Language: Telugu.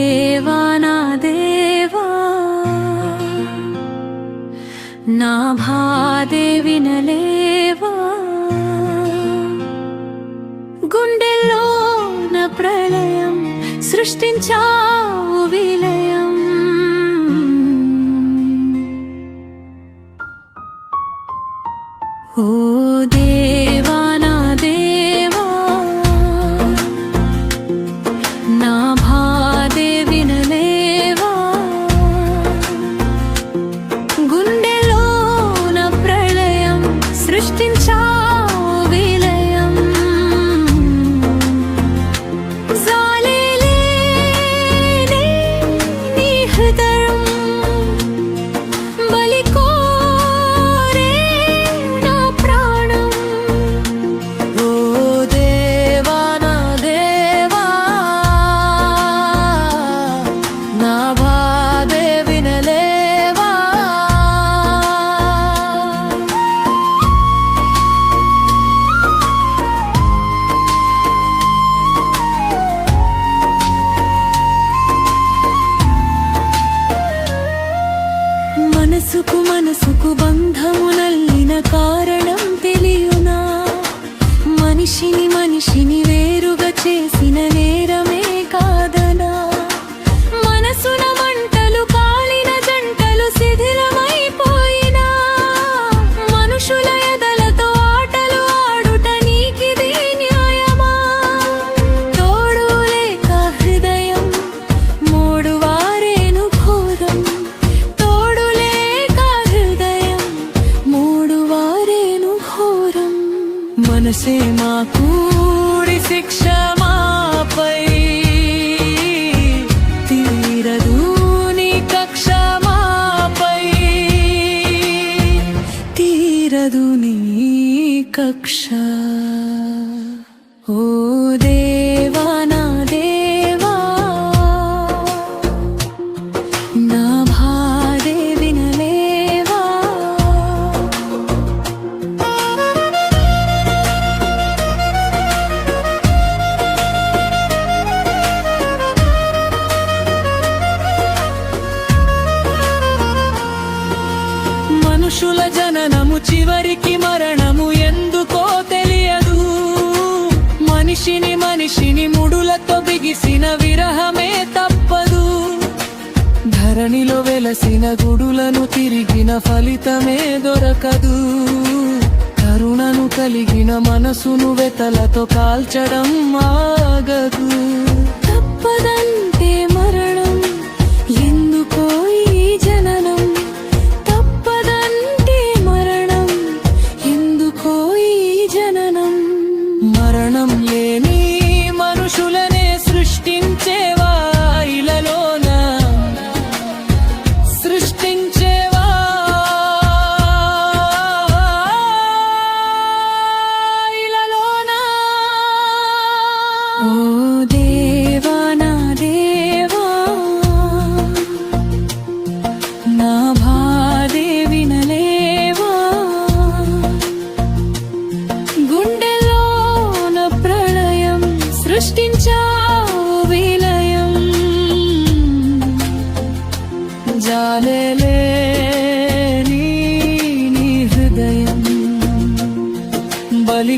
దేవా నా దేవా నా బాధే వినలేవా గుండెల్లో నా ప్రళయం సృష్టించావు విలయం ఓ దేవా నా దేవా నా బాధే వినలేవా గుండెలో నా ప్రళయం సృష్టించావు విలయం జాలేలేని నీ హృదయం బలి కోరే నా ప్రాణం ఓ దేవా నా దేవా నా బాధే వినలేవా మనసుకు మనసుకు బంధము నల్లిన కారణం తెలియునా మనిషిని మనిషిని వేరుగా చేసిన నేరమే కాదనా మనసున మంటలు కాలిన జంటలు శిథిలమైపోయినా మనుషుల ఎదలతో ఆటలు ఆడుట నీకిది న్యాయమా తోడు లేక హృదయం మోడు వారేను ఘోరం తోడు లేక హృదయం మూడు వారేను ఘోరం మనసే మాకూడి శిక్ష మాపై తీరదు నీ కక్ష మాపై తీరదు నీ కక్ష ఓ దేవా నా దేవా నా బాధే వినలేవా మనుషుల జననము చివరికి మరణము ఎందుకో తెలియదు మనిషిని మనిషిని ముడులతో బిగిసిన విరహమే తప్పదు ధరణిలో వెలసిన గుడులను తిరిగిన ఫలితమే దొరకదు కరుణను కలిగిన మనసును వెతలతో కాల్చడం ఆగదు తప్పదంటే మరణం ఎందుకో ఈ జననం తప్పదంటే మరణం ఎందుకో ఈ జననం మరణం లేని మనుషులనే సృష్టించేవా ఇలలోన సృష్టించేవా ఇలలోన ఓ దేవా నా దేవా నా బాధే వినలేవా గుండెలో నా ప్రళయం సృష్టించావు విలయం జాలేలేని నీ హృదయం బలి